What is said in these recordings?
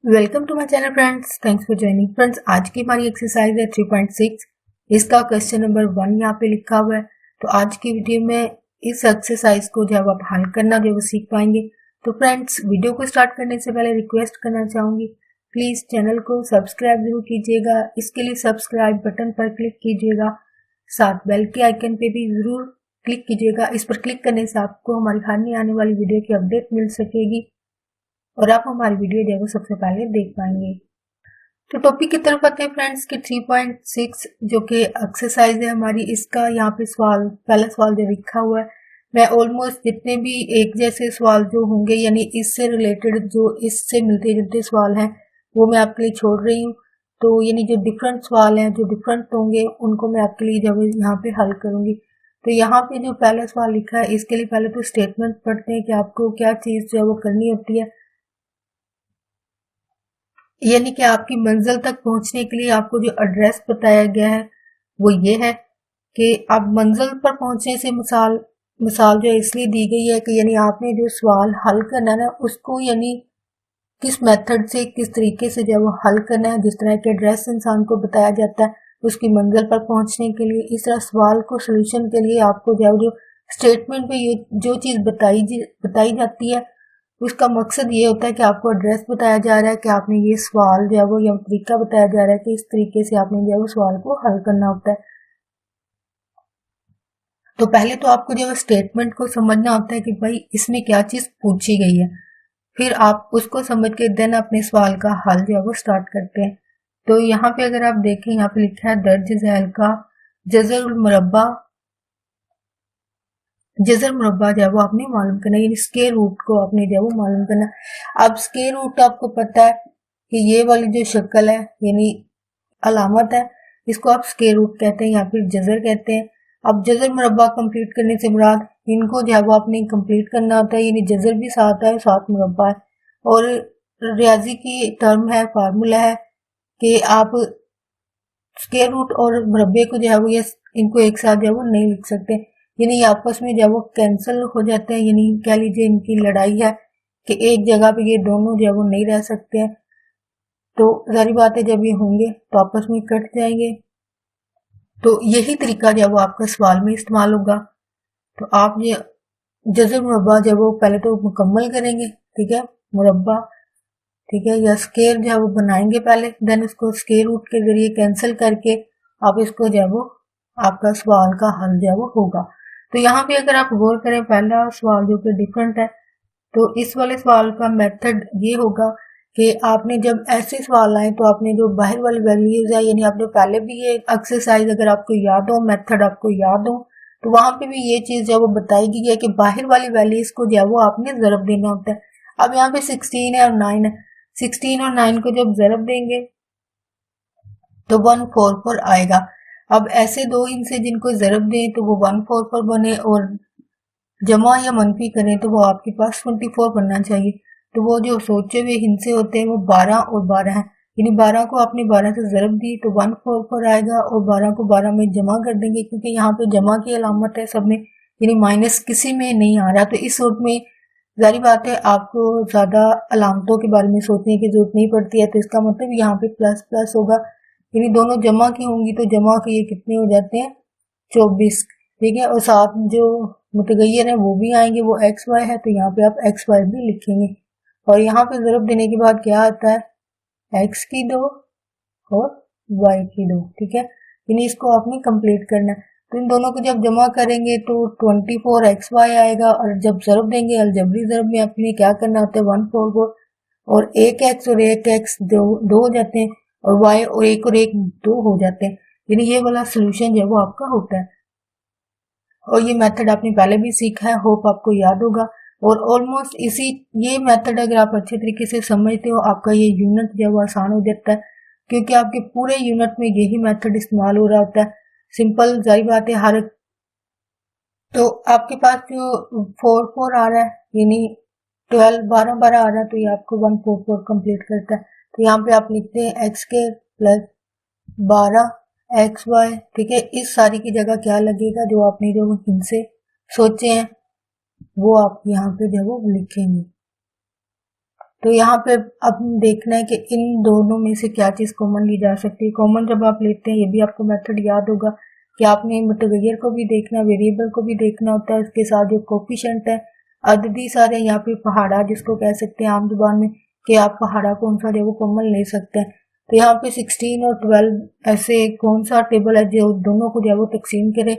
Welcome to my channel friends, thanks for joining. Friends, आज की हमारी एक्सरसाइज है 3.6। इसका क्वेश्चन नंबर 1 यहाँ पे लिखा हुआ है। तो आज की वीडियो में इस एक्सरसाइज को जब आप हल करना जो वो सीख पाएंगे। तो फ्रेंड्स, वीडियो को स्टार्ट करने से पहले रिक्वेस्ट करना चाहूंगी, प्लीज चैनल को सब्सक्राइब जरूर कीजिएगा। इसके लिए सब्सक्राइब बटन पर क्लिक कीजिएगा, साथ बेल के आइकन पे भी जरूर क्लिक कीजिएगा। इस पर क्लिक करने से आपको हमारी हर नई आने वाली वीडियो की अपडेट मिल सकेगी और आप हमारी वीडियो जो है सबसे पहले देख पाएंगे। तो टॉपिक की तरफ आते हैं फ्रेंड्स कि 3.6 जो कि एक्सरसाइज है हमारी, इसका यहाँ पे सवाल, पहला सवाल जो लिखा हुआ है, मैं ऑलमोस्ट जितने भी एक जैसे सवाल जो होंगे यानी इससे रिलेटेड जो इससे मिलते जुलते सवाल हैं वो मैं आपके लिए छोड़ रही हूँ। तो यानी जो डिफरेंट सवाल हैं जो डिफरेंट होंगे उनको मैं आपके लिए जब यहाँ पे हल करूंगी। तो यहाँ पे जो पहला सवाल लिखा है इसके लिए पहले तो स्टेटमेंट पढ़ते हैं कि आपको क्या चीज जो है वो करनी होती है। यानी कि आपकी मंजिल तक पहुंचने के लिए आपको जो एड्रेस बताया गया है वो ये है कि आप मंजिल पर पहुंचने से मिसाल जो इसलिए दी गई है कि यानी आपने जो सवाल हल करना है ना उसको यानी किस मेथड से किस तरीके से जो वो हल करना है। जिस तरह के एड्रेस इंसान को बताया जाता है उसकी मंजिल पर पहुंचने के लिए, इस तरह सवाल को सोल्यूशन के लिए आपको जो स्टेटमेंट पे जो चीज बताई जाती है उसका मकसद ये होता है कि आपको एड्रेस बताया जा रहा है कि आपने ये सवाल जो है वो या तरीका बताया जा रहा है कि इस तरीके से आपने जो है वो सवाल को हल करना होता है। तो पहले तो आपको जो है स्टेटमेंट को समझना होता है कि भाई इसमें क्या चीज पूछी गई है, फिर आप उसको समझ के देन अपने सवाल का हल जो है वो स्टार्ट करते हैं। तो यहाँ पे अगर आप देखें, यहाँ पे लिखा है दर्ज झैल का जजर मुरब्बा जो है वो आपने मालूम करना, यानी स्क्वायर रूट को आपने जो है वो मालूम करना। अब स्क्वायर रूट आपको पता है कि ये वाली जो शक्ल है यानी अलामत है, इसको आप स्क्वायर रूट कहते हैं या फिर जजर कहते हैं। अब जजर मुरब्बा कंप्लीट करने से मुराद इनको जो है वो आपने कंप्लीट करना होता है, यानी जजर भी साथ है साथ मुरब्बा है। और रियाजी की टर्म है, फार्मूला है कि आप स्क्वायर रूट और मुरब्बे को जो है वो ये इनको एक साथ जो है वो नहीं लिख सकते, यानी आपस में जो है वो कैंसिल हो जाते हैं। यानी कह लीजिए इनकी लड़ाई है कि एक जगह पे ये दोनों जो है वो नहीं रह सकते हैं। तो सारी बातें जब ये होंगे तो आपस में कट जाएंगे। तो यही तरीका जो है वो आपका सवाल में इस्तेमाल होगा। तो आप ये जजर मुरब्बा जो है वो पहले तो मुकम्मल करेंगे, ठीक है, मुरब्बा, ठीक है, या स्क्वायर जो है वो बनाएंगे पहले, देन उसको स्क्वायर रूट के जरिए कैंसिल करके आप इसको जो है वो आपका सवाल का हल जो है वो होगा। तो यहाँ पे अगर आप गौर करें, पहला सवाल जो कि डिफरेंट है, तो इस वाले सवाल का मेथड ये होगा कि आपने जब ऐसे सवाल आए तो आपने जो बाहर वाली वैल्यूज है, यानी आपने पहले भी ये एक्सरसाइज अगर आपको याद हो, मेथड आपको याद हो, तो वहां पे भी ये चीज जो वो बताई गई है कि बाहर वाली वैल्यूज को जो है वो आपने जरब देना होता है। अब यहाँ पे 16 है और 9 है, 16 और 9 को जब जरब देंगे तो 144 आएगा। अब ऐसे दो इनसे जिनको जरब दें तो वो 144 बने और जमा या मनफी करें तो वो आपके पास 24 बनना चाहिए। तो वो जो सोचे हुए हिंसे होते हैं वो 12 और 12 है, यानी 12 को आपने 12 से जरब दी तो 144 आएगा और 12 को 12 में जमा कर देंगे क्योंकि यहाँ पे जमा की अलामत है सब में, यानी माइनस किसी में नहीं आ रहा। तो इस सूरत में जारी बात है आपको ज्यादा अलामतों के बारे में सोचने की जरूरत नहीं पड़ती है। तो इसका मतलब यहाँ पे प्लस प्लस होगा, यानी दोनों जमा की होंगी तो जमा के ये कितने हो जाते हैं 24, ठीक है, और साथ जो मुतगय्यर है वो भी आएंगे, वो एक्स वाई है, तो यहाँ पे आप एक्स वाई भी लिखेंगे। और यहाँ पे जरब देने के बाद क्या आता है, एक्स की 2 और वाई की 2, ठीक है, यानी इसको आपने कंप्लीट करना है। तो इन दोनों को जब जमा करेंगे तो 24 एक्स वाई आएगा और जब जरब देंगे अलजबरी जरब में आपने क्या करना होता है 144 और एक एक्स और एक एक्स दो हो जाते हैं और वाई और एक 2 हो जाते हैं, यानी ये वाला सोल्यूशन जो है वो आपका होता है। और ये मेथड आपने पहले भी सीखा है, होप आपको याद होगा। और ऑलमोस्ट ये मेथड अगर आप अच्छे तरीके से समझते हो आपका ये यूनिट जो है वो आसान हो जाता है क्योंकि आपके पूरे यूनिट में यही मेथड इस्तेमाल हो रहा होता है। सिंपल जारी बात है हर, तो आपके पास जो 4 आ रहा है यानी 12 आ रहा है तो ये आपको 144 कंप्लीट करता है। तो यहाँ पे आप लिखते हैं एक्स के प्लस 12 एक्स वाई, ठीक है, इस सारी की जगह क्या लगेगा जो आपने जो इनसे सोचे हैं वो आप यहाँ पे जो वो लिखेंगे। तो यहाँ पे अब देखना है कि इन दोनों में से क्या चीज़ कॉमन ली जा सकती है। कॉमन जब आप लेते हैं, ये भी आपको मेथड याद होगा कि आपने मुतगय्यर को भी देखना, वेरिएबल को भी देखना होता है, उसके साथ जो कोफिशिएंट है, अददी सारे, यहाँ पे पहाड़ा जिसको कह सकते हैं आम जुबान में, कि आप पहाड़ा कौन सा जो वो कॉमन ले सकते हैं। तो यहाँ पे 16 और 12 ऐसे कौन सा टेबल है जो दोनों को जो है वो तकसीम करे,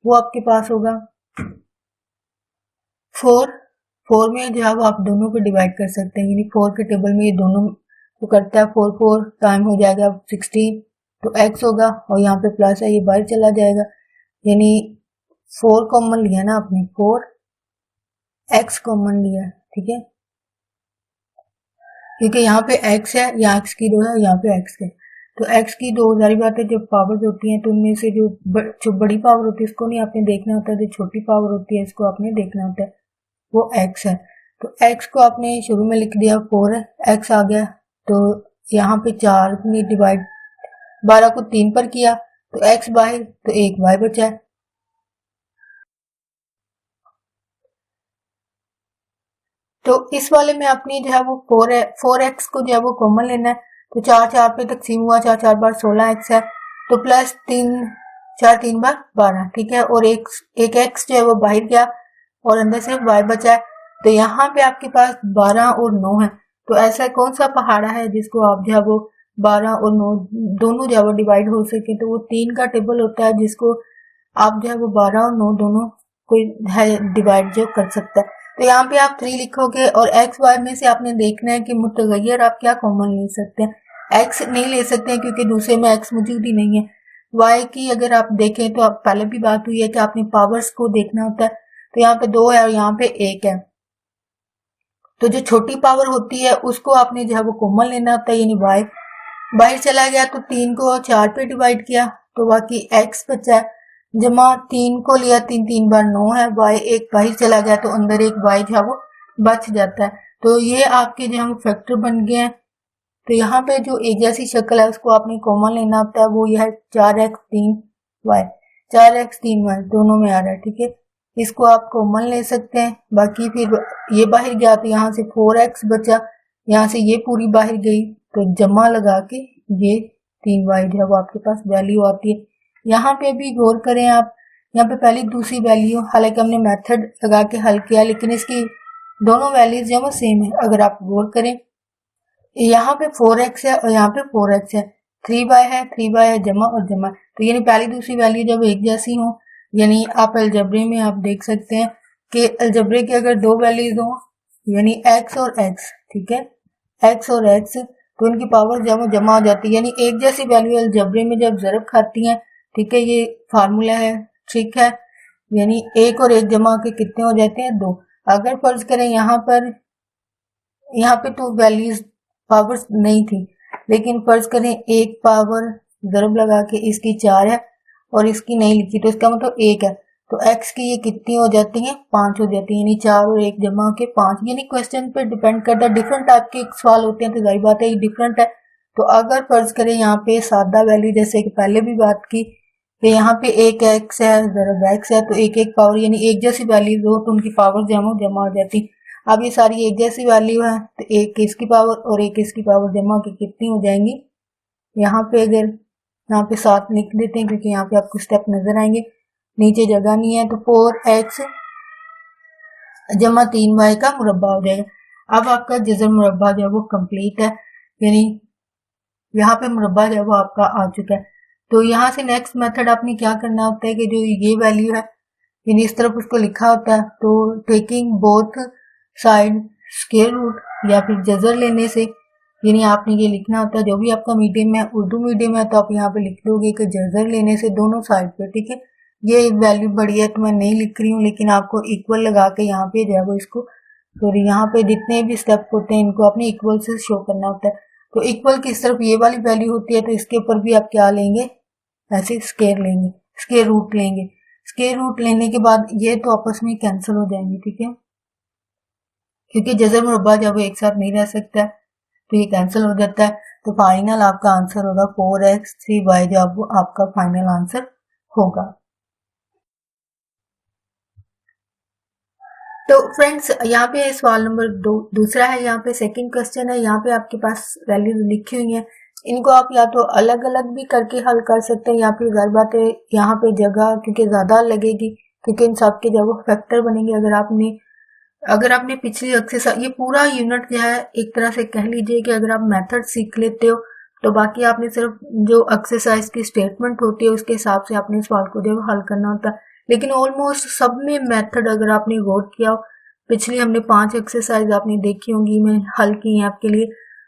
वो आपके पास होगा। 4 में जो है वो आप दोनों को डिवाइड कर सकते हैं, यानी 4 के टेबल में ये दोनों को करता है। 4 टाइम हो जाएगा 16, तो x होगा, और यहाँ पे प्लस है, ये बाहर चला जाएगा, यानी 4 कॉमन लिया ना आपने, 4x कॉमन लिया, ठीक है, क्योंकि यहाँ पे x है, यहाँ x की 2 है, यहाँ पे x है, तो x की 2 जारी बात है, जब पावर्स होती हैं तो उनमें से जो बड़ी पावर होती है इसको नहीं आपने देखना होता, जो छोटी पावर होती है इसको आपने देखना होता है, वो x है। तो x को आपने शुरू में लिख दिया 4 है, x आ गया, तो यहाँ पे 4 में डिवाइड 12 को 3 पर किया तो x बाहर, तो 1 y बचा है। तो इस वाले में आपने जो है वो 4x को जो है वो कॉमन लेना है, तो 4 पे तकसीम हुआ, 4 बार 16x है, तो प्लस 3 बार 12, ठीक है, और एक x जो है वो बाहर गया और अंदर सिर्फ y बचा है। तो यहाँ पे आपके पास 12 और 9 है, तो ऐसा कौन सा पहाड़ा है जिसको आप जो है वो 12 और 9 दोनों जो है वो डिवाइड हो सके, तो वो 3 का टेबल होता है जिसको आप जो है वो 12 और 9 दोनों कोई है डिवाइड जो कर सकता है। तो यहाँ पे आप 3 लिखोगे, और एक्स वाई में से आपने देखना है कि मुतगय्यर आप क्या कॉमन ले सकते हैं। एक्स नहीं ले सकते हैं क्योंकि दूसरे में एक्स मौजूद ही नहीं है। वाई की अगर आप देखें तो आप पहले भी बात हुई है कि आपने पावर्स को देखना होता है, तो यहाँ पे 2 है और यहाँ पे 1 है, तो जो छोटी पावर होती है उसको आपने जो है वो कॉमन लेना होता है, यानी वाई बाहर चला गया तो 3 को 4 पे डिवाइड किया तो बाकी एक्स बचा है, जमा 3 को लिया, 3 बार 9 है, वाई एक बाहर चला गया तो अंदर एक वाई जो है वो बच जाता है। तो ये आपके जो हम फैक्टर बन गए हैं। तो यहाँ पे जो एक जैसी शक्ल है उसको आपने कॉमन लेना होता है, वो यह है 4x3y, 4x3y दोनों में आ रहा है, ठीक है, इसको आप कॉमन ले सकते हैं। बाकी फिर ये बाहर गया तो यहाँ से 4x बचा, यहाँ से ये पूरी बाहर गई, तो जमा लगा के ये 3y जो है वो आपके पास वैल्यू आती है। यहाँ पे भी गौर करें आप, यहाँ पे पहली दूसरी वैल्यू, हालांकि हमने मेथड लगा के हल किया लेकिन इसकी दोनों वैल्यूज जो वो सेम है। अगर आप गौर करें यहाँ पे 4x है और यहाँ पे 4x है, 3y है, 3y है, जमा और जमा, तो यानी पहली दूसरी वैल्यू जब एक जैसी हो, यानी आप अलजबरे में आप देख सकते हैं कि अलजबरे की अगर दो वैल्यूज हो, यानी x और x, ठीक है, x और x, तो उनकी पावर जब वो जमा हो जाती है, यानी एक जैसी वैल्यू अलजबरे में जब ज़रब खाती हैं, ठीक है, ये फार्मूला है, ठीक है, यानी 1 और 1 जमा के कितने हो जाते हैं, 2। अगर फर्ज करें यहाँ पे तो वैल्यूज पावर्स नहीं थी, लेकिन फर्ज करें एक पावर ज़रब लगा के इसकी 4 है और इसकी नहीं लिखी, तो इसका मतलब 1 है, तो x की ये कितनी हो जाती है, 5 हो जाती है, यानी 4 और 1 जमा के 5। यानी क्वेश्चन पे डिपेंड करता है, डिफरेंट टाइप के सवाल होते हैं तो जाहिर बात है ये डिफरेंट है। तो अगर फर्ज करें यहाँ पे सादा वैल्यू, जैसे कि पहले भी बात की कि यहाँ पे एक x है ज़रब x है, तो एक पावर यानी एक जैसी वैल्यू हो तो उनकी पावर जमा हो जाती। अब ये सारी एक जैसी वैल्यू है तो एक इसकी पावर और एक इसकी पावर जमा के कितनी हो जाएंगी, यहाँ पे अगर यहाँ पे 7 लिख देते हैं क्योंकि यहाँ पे आपको स्टेप नजर आएंगे, नीचे जगह नहीं है, तो 4x जमा 3y का मुरब्बा हो जाएगा। अब आपका जज़र मुरब्बा जो है वो कंप्लीट है, यानी यहाँ पे मुरब्बा जो है वो आपका आ चुका है। तो यहाँ से नेक्स्ट मेथड आपने क्या करना होता है कि जो ये वैल्यू है यानी इस तरफ उसको लिखा होता है, तो taking both side square root या फिर जज़र लेने से, यानी आपने ये लिखना होता है, जो भी आपका मीडियम है, उर्दू मीडियम है तो आप यहाँ पे लिख दोगे कि जज़र लेने से दोनों साइड पे, ठीक है। ये वैल्यू बड़ी है तो मैं नहीं लिख रही हूँ, लेकिन आपको इक्वल लगा के यहाँ पे जो है वो इसको, तो यहाँ पे जितने भी स्टेप होते हैं इनको अपने इक्वल से शो करना होता है। तो इक्वल की तरफ ये वाली वैल्यू होती है, तो इसके ऊपर भी आप क्या लेंगे, ऐसे स्क्वायर लेंगे, स्क्वायर रूट लेंगे। स्क्वायर रूट लेने के बाद ये तो आपस में कैंसिल हो जाएंगे, ठीक है, क्योंकि जज़र मुरब्बा जब एक साथ नहीं रह सकता है तो ये कैंसिल हो जाता है। तो फाइनल आपका आंसर होगा 4x3y, जो आपका फाइनल आंसर होगा। तो फ्रेंड्स यहाँ पे सवाल नंबर दूसरा है, यहाँ पे सेकंड क्वेश्चन है। यहाँ पे आपके पास वैल्यूज लिखी हुई हैं, इनको आप या तो अलग अलग भी करके हल कर सकते हैं, या फिर जाहिर बात है यहाँ पे जगह क्योंकि ज्यादा लगेगी, क्योंकि इन सब के जब फैक्टर बनेंगे। अगर आपने पिछली एक्सरसाइज, ये पूरा यूनिट जो है एक तरह से कह लीजिए कि अगर आप मेथड सीख लेते हो तो बाकी आपने सिर्फ जो एक्सरसाइज की स्टेटमेंट होती है उसके हिसाब से आपने सवाल को जो हल करना होता है। लेकिन ऑलमोस्ट सब में मेथड अगर आपने गौर किया हो, पिछली हमने 5 एक्सरसाइज आपने देखी होंगी, मैं हल की है आपके लिए,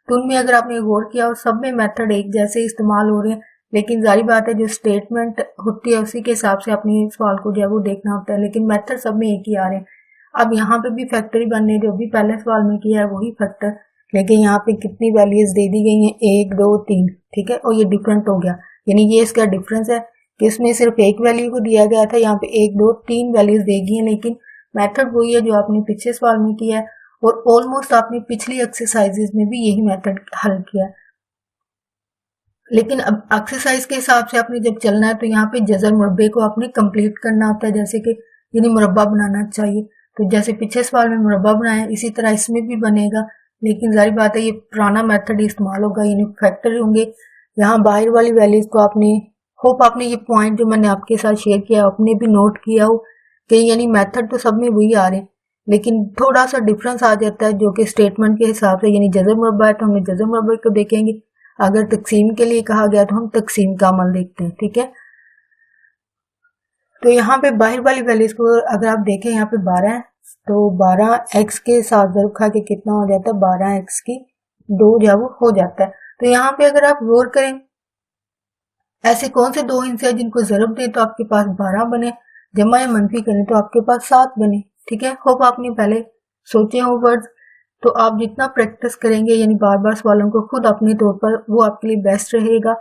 तो उनमें अगर आपने गौर किया हो सब में मेथड एक जैसे इस्तेमाल हो रहे हैं। लेकिन जारी बात है जो स्टेटमेंट होती है उसी के हिसाब से अपने सवाल को जो है वो देखना होता है, लेकिन मेथड सब में एक ही आ रहे हैं। अब यहाँ पे भी फैक्टर ही बनने, जो भी पहले सवाल में किया है वही फैक्टर, लेकिन यहाँ पे कितनी वैल्यूज दे दी गई हैं, 1 2 3, ठीक है, और ये डिफरेंट हो गया, यानी ये इसका डिफरेंस है कि इसमें सिर्फ एक वैल्यू को दिया गया था, यहाँ पे 1 2 3 वैल्यूज देगी हैं, लेकिन मेथड वही है जो आपने पिछले सवाल में किया है, और ऑलमोस्ट आपने पिछली एक्सरसाइजेज में भी यही मेथड हल किया है। लेकिन अब एक्सरसाइज के हिसाब से आपने जब चलना है तो यहाँ पे जजर मुरब्बे को आपने कंप्लीट करना होता है, जैसे कि यानी मुरब्बा बनाना चाहिए, तो जैसे पिछले सवाल में मुरब्बा बनाया इसी तरह इसमें भी बनेगा। लेकिन जाहिर बात है ये पुराना मेथड इस्तेमाल होगा, यानी फैक्टर होंगे। यहाँ बाहर वाली वैल्यूज को आपने, होप आपने ये पॉइंट जो मैंने आपके साथ शेयर किया आपने भी नोट किया हो कि यानी मेथड तो सब में वही आ रहे हैं, लेकिन थोड़ा सा डिफरेंस आ जाता है जो कि स्टेटमेंट के हिसाब से, यानी जजर मुरब्बा है तो हम जजर मुरब्बे को देखेंगे, अगर तकसीम के लिए कहा गया तो हम तकसीम का अमल देखते हैं, ठीक है। तो यहाँ पे बाहर वाली वैल्यूज को अगर आप देखें, यहाँ पे 12 है, तो 12 एक्स के साथ ज़रूर खा के कितना हो जाता है, 12 एक्स की 2 जो है वो हो जाता है। तो यहाँ पे अगर आप गौर करें ऐसे कौन से 2 हिस्से हैं जिनको ज़रूर दें तो आपके पास 12 बने, जमा या मनफी करें तो आपके पास 7 बने, ठीक है। होप आपने पहले सोचे हो वर्ड्स, तो आप जितना प्रैक्टिस करेंगे यानी बार बार सवालों को खुद अपने तौर पर, वो आपके लिए बेस्ट रहेगा,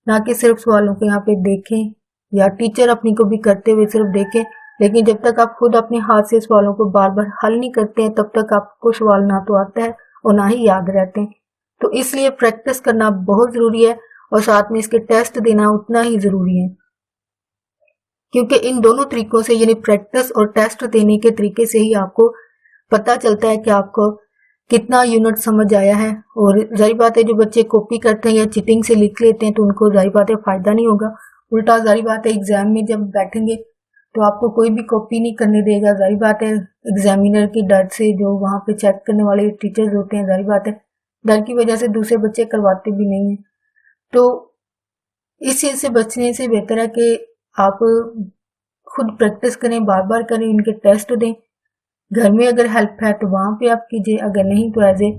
ना कि सिर्फ सवालों को यहाँ पे देखें या टीचर अपनी को भी करते हुए सिर्फ देखें। लेकिन जब तक आप खुद अपने हाथ से सवालों को बार बार हल नहीं करते हैं तब तक आपको सवाल ना तो आता है और ना ही याद रहते हैं। तो इसलिए प्रैक्टिस करना बहुत जरूरी है और साथ में इसके टेस्ट देना उतना ही जरूरी है, क्योंकि इन दोनों तरीकों से यानी प्रैक्टिस और टेस्ट देने के तरीके से ही आपको पता चलता है कि आपको कितना यूनिट समझ आया है। और जाहिर बात है जो बच्चे कॉपी करते हैं या चीटिंग से लिख लेते हैं तो उनको जाहिर बात है फायदा नहीं होगा, उल्टा जाहिर बात है एग्जाम में जब बैठेंगे तो आपको कोई भी कॉपी नहीं करने देगा। जाहिर बात है एग्जामिनर की डर से, जो वहां पे चेक करने वाले टीचर्स होते हैं, जाहिर बात है डर की वजह से दूसरे बच्चे करवाते भी नहीं है। तो इस चीज से बचने से बेहतर है कि आप खुद प्रैक्टिस करें, बार बार करें, इनके टेस्ट दें। घर में अगर हेल्प है तो वहां पे आप कीजिए, अगर नहीं तो एज ए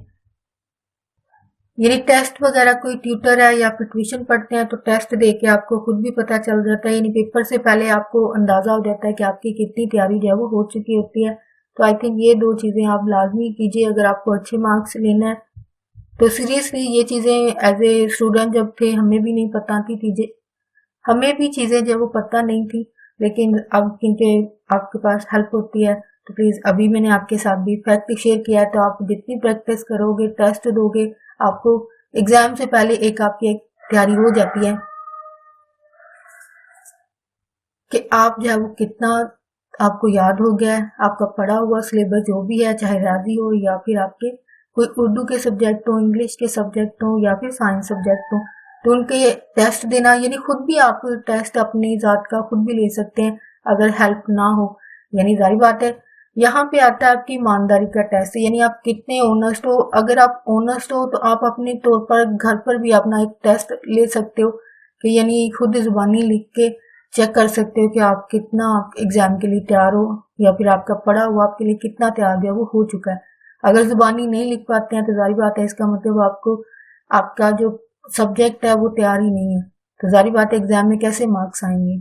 यानी टेस्ट वगैरह कोई ट्यूटर है या फिर ट्यूशन पढ़ते हैं तो टेस्ट दे के आपको खुद भी पता चल जाता है, यानी पेपर से पहले आपको अंदाजा हो जाता है कि आपकी कितनी तैयारी जो है वो हो चुकी होती है। तो आई थिंक ये 2 चीजें आप लाजमी कीजिए अगर आपको अच्छे मार्क्स लेना है। तो सीरियसली ये चीजें एज ए स्टूडेंट जब थे हमें भी नहीं पता थी चीजें, हमें भी चीजें जो वो पता नहीं थी, लेकिन अब क्योंकि आपके पास हेल्प होती है तो प्लीज, अभी मैंने आपके साथ भी फैक्ट शेयर किया है, तो आप जितनी प्रैक्टिस करोगे, टेस्ट दोगे, आपको एग्जाम से पहले एक आपकी एक तैयारी हो जाती है कि आप जो है वो कितना आपको याद हो गया है, आपका पढ़ा हुआ सिलेबस जो भी है, चाहे राजी हो या फिर आपके कोई उर्दू के सब्जेक्ट हो, इंग्लिश के सब्जेक्ट हो या फिर साइंस सब्जेक्ट हो, तो उनके टेस्ट देना, यानी खुद भी आप टेस्ट अपनी जात का खुद भी ले सकते हैं अगर हेल्प ना हो। यानी जाहिर बात है यहाँ पे आता है आपकी ईमानदारी का टेस्ट, यानी आप कितने ऑनेस्ट हो। अगर आप ऑनेस्ट हो तो आप अपने तौर पर घर पर भी अपना एक टेस्ट ले सकते हो कि यानी खुद जुबानी लिख के चेक कर सकते हो कि आप कितना एग्जाम के लिए तैयार हो, या फिर आपका पढ़ा हुआ आपके लिए कितना तैयार जो है वो हो चुका है। अगर जुबानी नहीं लिख पाते हैं तो जाहिर बात है इसका मतलब आपको आपका जो सब्जेक्ट है वो तैयार ही नहीं है, तो जाहिर बात है एग्जाम में कैसे मार्क्स आएंगे।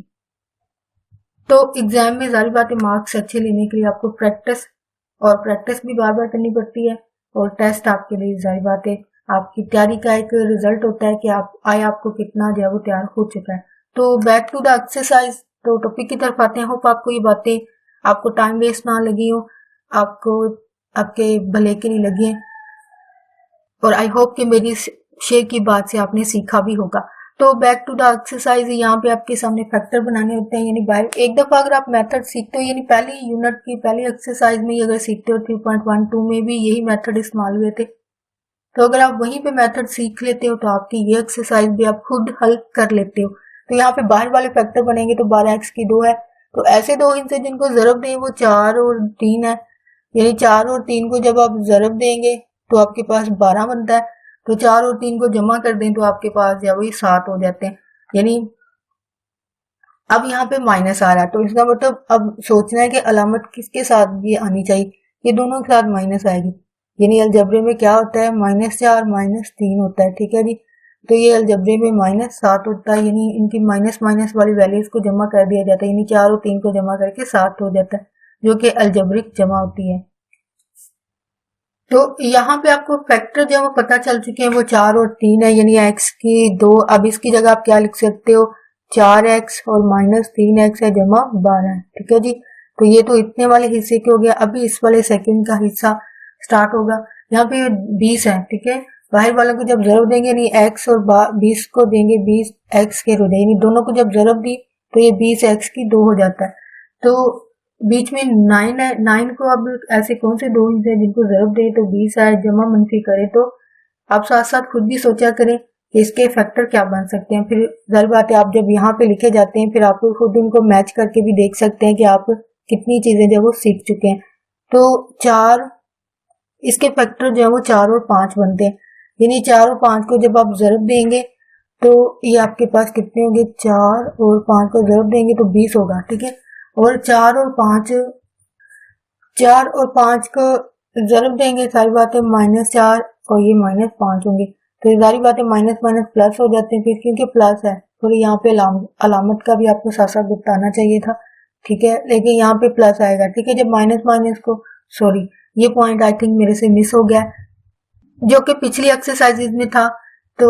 तो एग्जाम में जाहिर बात है मार्क्स अच्छे लेने के लिए आपको प्रैक्टिस भी बार बार करनी पड़ती है, और टेस्ट आपके लिए जाहिर बात है आपकी तैयारी का एक रिजल्ट होता है कि आपको कितना जो है वो तैयार हो चुका है। तो बैक टू द एक्सरसाइज, तो टॉपिक की तरफ आते हैं। होप आपको ये बातें आपको टाइम वेस्ट ना लगी हो, आपको आपके भले के लिए लगी है, और आई होप कि मेरी शेयर की बात से आपने सीखा भी होगा। तो बैक टू द एक्सरसाइज, यहाँ पे आपके सामने फैक्टर बनाने होते हैं। यानी बाय एक दफा अगर आप मेथड सीखते हो, यानी पहली यूनिट की पहली एक्सरसाइज में ही अगर सीखते हो 3.12 में भी यही मेथड इस्तेमाल हुए थे, तो अगर आप वहीं पे मेथड सीख लेते हो तो आपकी ये एक्सरसाइज भी आप खुद हल कर लेते हो। तो यहाँ पे बाहर वाले फैक्टर बनेंगे तो 12x की 2 है, तो ऐसे दो हिस्से जिनको जरब दें वो 4 और 3 है। यानी 4 और 3 को जब आप जरब देंगे तो आपके पास 12 बनता है। तो 4 और 3 को जमा कर दें तो आपके पास जो वही 7 हो जाते हैं। यानी अब यहाँ पे माइनस आ रहा है, तो इसका मतलब अब सोचना है कि अलामत किसके साथ ये आनी चाहिए, ये दोनों के साथ माइनस आएगी। यानी अलजबरे में क्या होता है, -4 -3 होता है, ठीक है जी। तो ये अलजबरे में -7 होता है, यानी इनकी माइनस माइनस वाली वैल्यूज को जमा कर दिया जाता है, यानी 4 और 3 को जमा करके 7 हो जाता है, जो कि अलजबरिक जमा होती है। तो यहाँ पे आपको फैक्टर जो वो पता चल चुके हैं, वो 4 और 3 है, यानी x की 2। अब इसकी जगह आप क्या लिख सकते हो, 4x और -3x है जमा 12 है, ठीक है जी। तो ये तो इतने वाले हिस्से के हो गया। अभी इस वाले सेकंड का हिस्सा स्टार्ट होगा। यहाँ पे 20 है, ठीक है। बाहर वालों को जब जरब देंगे, यानी x और 20 को देंगे 20x के रुदे, यानी दोनों को जब जरब दी तो ये 20x की 2 हो जाता है। तो बीच में 9 है, 9 को अब ऐसे कौन से दो हिस्से जिनको जरब दे तो 20 आए, जमा मनफी करे तो आप साथ साथ खुद भी सोचा करें कि इसके फैक्टर क्या बन सकते हैं। फिर जाहिर बात है आप जब यहाँ पे लिखे जाते हैं फिर आप खुद उनको मैच करके भी देख सकते हैं कि आप कितनी चीजें जो वो सीख चुके हैं। तो 4 इसके फैक्टर जो है वो 4 और 5 बनते हैं, यानी 4 और 5 को जब आप जरब देंगे तो ये आपके पास कितने होंगे, 4 और 5 को जरब देंगे तो 20 होगा, ठीक है। और 4 और 5 को जरब देंगे, सारी बातें -4 और ये -5 होंगे, तो सारी बातें माइनस माइनस प्लस हो जाते हैं। फिर क्योंकि प्लस है तो यहाँ पे अलामत का भी आपको साथ साथ बताना चाहिए था, ठीक है, लेकिन यहाँ पे प्लस आएगा, ठीक है। जब माइनस माइनस को, सॉरी ये पॉइंट आई थिंक मेरे से मिस हो गया, जो कि पिछली एक्सरसाइजेज में था, तो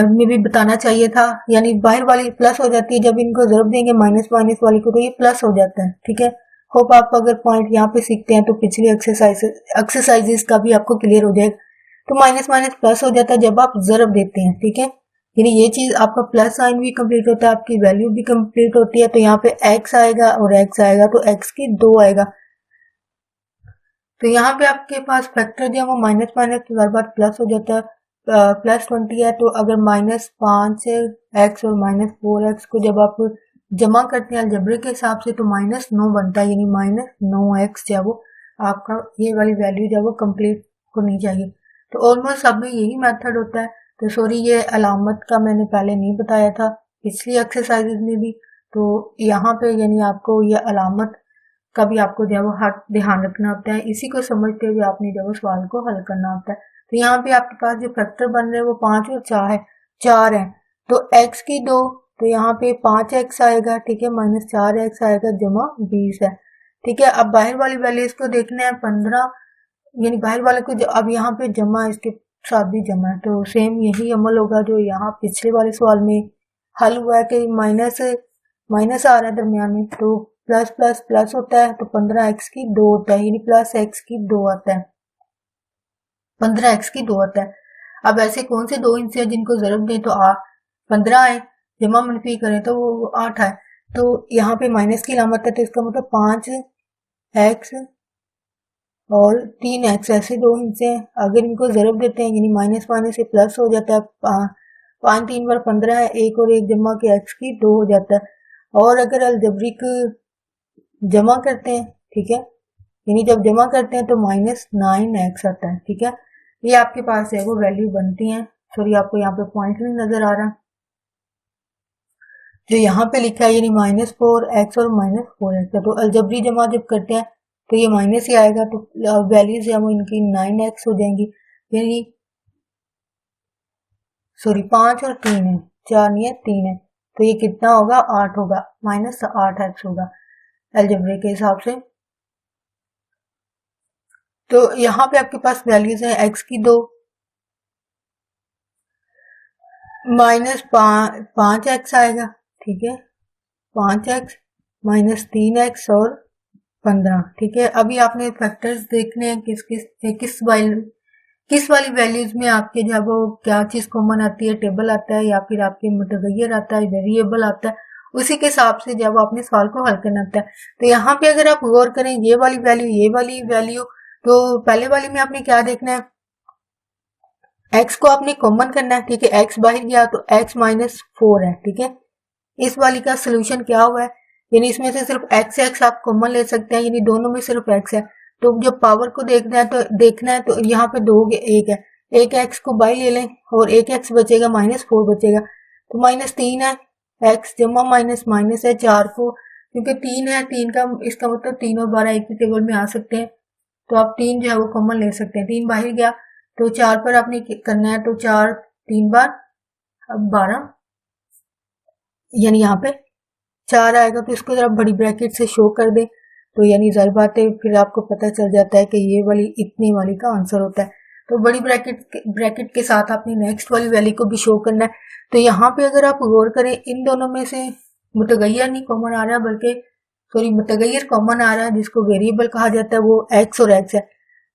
में भी बताना चाहिए था। यानी बाहर वाली प्लस हो जाती है, जब इनको जरब देंगे माइनस माइनस वाली को तो ये प्लस हो जाता है, ठीक है। होप आप अगर पॉइंट यहाँ पे सीखते हैं तो पिछली एक्सरसाइजेस का भी आपको क्लियर हो जाएगा। तो माइनस माइनस प्लस हो जाता है जब आप जरब देते हैं, ठीक है। यानी ये चीज आपका प्लस साइन भी कंप्लीट होता है, आपकी वैल्यू भी कंप्लीट होती है। तो यहाँ पे x आएगा और x आएगा तो x की 2 आएगा। तो यहाँ पे आपके पास फैक्टर जो है वो माइनस माइनस तो हर बार प्लस हो जाता है, +20 है। तो अगर -5x और -4x को जब आप जमा करते हैं अलजबरे के हिसाब से तो -9 बनता है, यानी -9x जो है वो आपका ये वाली वैल्यू जो है वो कंप्लीट होनी चाहिए। तो ऑलमोस्ट सब में यही मेथड होता है। तो सॉरी ये अलामत का मैंने पहले नहीं बताया था पिछली एक्सरसाइजेज में भी। तो यहाँ पे यानी आपको ये अलामत का भी आपको जो है वो हर ध्यान रखना होता है, इसी को समझते हुए आपने जो वो सवाल को हल करना होता है। तो यहाँ पे आपके पास जो फैक्टर बन रहे हैं वो 5 और 4 है। तो x की 2, तो यहाँ पे 5x आएगा, ठीक है, -4x आएगा जमा 20 है, ठीक है। अब बाहर वाली वैल्यूज को देखना है 15, यानी बाहर वाले को अब यहाँ पे जमा इसके साथ भी जमा है, तो सेम यही अमल होगा जो यहाँ पिछले वाले सवाल में हल हुआ है कि माइनस माइनस आ रहा है दरमियान में, तो प्लस प्लस प्लस होता है, तो 15x की 2 होता है, यानी +x की 2 आता है, 15x की 2 आता है। अब ऐसे कौन से दो हिस्से हैं जिनको जरब दें तो 15 आए, जमा मनफी करें तो वो 8 है। तो यहाँ पे माइनस की अलामत है, तो इसका मतलब 5x और 3x ऐसे दो हिस्से हैं। अगर इनको जरब देते हैं यानी माइनस माइनस से प्लस हो जाता है, 5 3 बार 15 है, एक और एक जमा के x की 2 हो जाता है। और अगर अलजबरिक जमा करते हैं, ठीक है, यानी जब जमा करते हैं तो -9x आता है, ठीक है। ये आपके पास है वो वैल्यू बनती है। सॉरी आपको यहाँ पे पॉइंट नहीं नजर आ रहा जो यहाँ पे लिखा है, यानी -4x और -4x। तो अलजबरी जमा जब करते हैं तो ये माइनस ही आएगा, तो वैल्यूज है वो इनकी 9x हो जाएंगी, यानी सॉरी 5 और 3 है, 4 नहीं है 3 है, तो ये कितना होगा 8 होगा, -8x होगा अलजबरे के हिसाब से। तो यहाँ पे आपके पास वैल्यूज है x की 2, -5x आएगा, ठीक है, 5x -3x और 15, ठीक है। अभी आपने फैक्टर्स देखने हैं किस किस वाली वैल्यूज में आपके जो है वो क्या चीज कॉमन आती है, टेबल आता है या फिर आपके मुतगय्यर आता है, वेरिएबल आता है, उसी के हिसाब से जब आपने सवाल को हल करना होता है। तो यहाँ पे अगर आप गौर करें ये वाली वैल्यू, ये वाली वैल्यू, तो पहले वाली में आपने क्या देखना है, x को आपने कॉमन करना है, ठीक है। x बाहर गया तो x माइनस 4 है, ठीक है। इस वाली का सोल्यूशन क्या हुआ है, यानी इसमें से सिर्फ x आप कॉमन ले सकते हैं, यानी दोनों में सिर्फ x है। तो जब पावर को देखना है तो यहाँ पे दो एक है, एक x को बाई ले लें और एक x बचेगा, -4 बचेगा। तो -3 है, x जमा माइनस माइनस है 4 को, क्योंकि 3 है, 3 का इसका मतलब 3 और 12 एक ही टेबल में आ सकते हैं। तो आप 3 जो है वो कॉमन ले सकते हैं, 3 बाहर गया तो 4 पर आपने करना है, तो 4 3 बार, अब 12, यानी यहाँ पे 4 आएगा। तो इसको जरा बड़ी ब्रैकेट से शो कर दे, तो यानी जाहिर बात है फिर आपको पता चल जाता है कि ये वाली इतनी वाली का आंसर होता है। तो बड़ी ब्रैकेट के साथ आपने नेक्स्ट वाली वैल्यू को भी शो करना है। तो यहाँ पे अगर आप गौर करें, इन दोनों में से मुतगय्यर नहीं कॉमन आ रहा, बल्कि सॉरी मुतगय्यर कॉमन आ रहा है, जिसको वेरिएबल कहा जाता है, वो x और x है।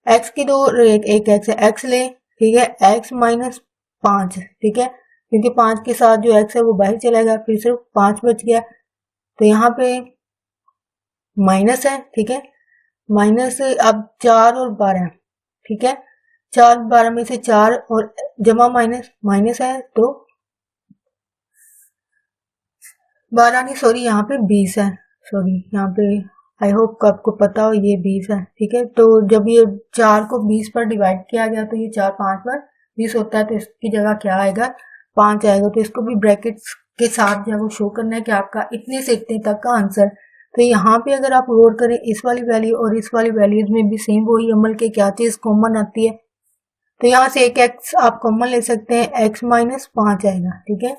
x की दो, एक x है, x ले, ठीक है, x माइनस 5, ठीक है, क्योंकि 5 के साथ जो x है वो बाहर चला गया, फिर सिर्फ 5 बच गया। तो यहाँ पे माइनस है, ठीक है, माइनस अब 4 और 12, ठीक है, 4 12 में से 4 और जमा माइनस माइनस है, तो 12 नहीं, सॉरी यहाँ पे 20 है, सॉरी यहाँ पे आई होप आपको पता हो ये 20 है, ठीक है। तो जब ये 4 को 20 पर डिवाइड किया गया तो ये 4 5 पर 20 होता है, तो इसकी जगह क्या आएगा, 5 आएगा। तो इसको भी ब्रैकेट्स के साथ जो है वो शो करना है कि आपका इतने से इतने तक का आंसर। तो यहाँ पे अगर आप गौर करें, इस वाली वैल्यू और इस वाली वैल्यूज में भी सेम वही अमल के क्या चीज कॉमन आती है। तो यहाँ से एक x आप कॉमन ले सकते हैं, x माइनस 5 आएगा, ठीक है।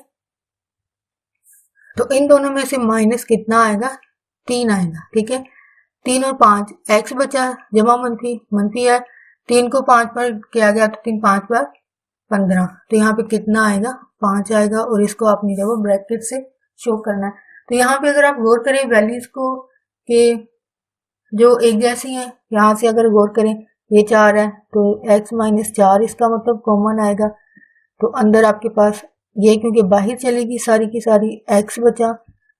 तो इन दोनों में से माइनस कितना आएगा, 3 आएगा, ठीक है। 3 और 5, x बचा जमा मंफी मंफी है, 3 को 5 पर किया गया तो 3 5 पर 15, तो यहाँ पे कितना आएगा, 5 आएगा। और इसको आपने जब ब्रैकेट से शो करना है। तो यहाँ पे अगर आप गौर करें वैल्यूज को कि जो एक जैसी हैं, यहाँ से अगर गौर करें ये 4 है तो x माइनस 4 इसका मतलब कॉमन आएगा। तो अंदर आपके पास ये क्योंकि बाहर चलेगी सारी की सारी, x बचा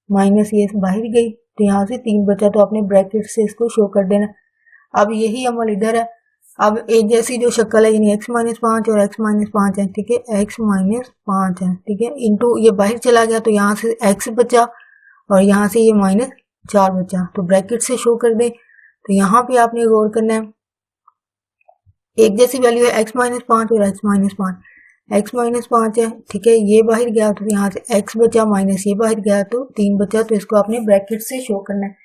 माइनस ये बाहर गई, तो यहाँ से 3 बचा, तो आपने ब्रैकेट से इसको शो कर देना। अब यही अमल इधर है, अब एक जैसी जो शक्ल है, यानी x माइनस 5 और x माइनस 5 है, ठीक है, x माइनस 5 है, ठीक है, इंटू ये बाहर चला गया तो यहाँ से x बचा और यहाँ से ये माइनस 4 बचा, तो ब्रैकेट से शो कर दे। तो यहाँ पे आपने गौर करना है, एक जैसी वैल्यू है x माइनस 5 और x माइनस 5, x माइनस 5 है, ठीक है, ये बाहर गया तो यहाँ से x बचा माइनस ये बाहर गया तो 3 बचा, तो इसको आपने ब्रैकेट से शो करना है।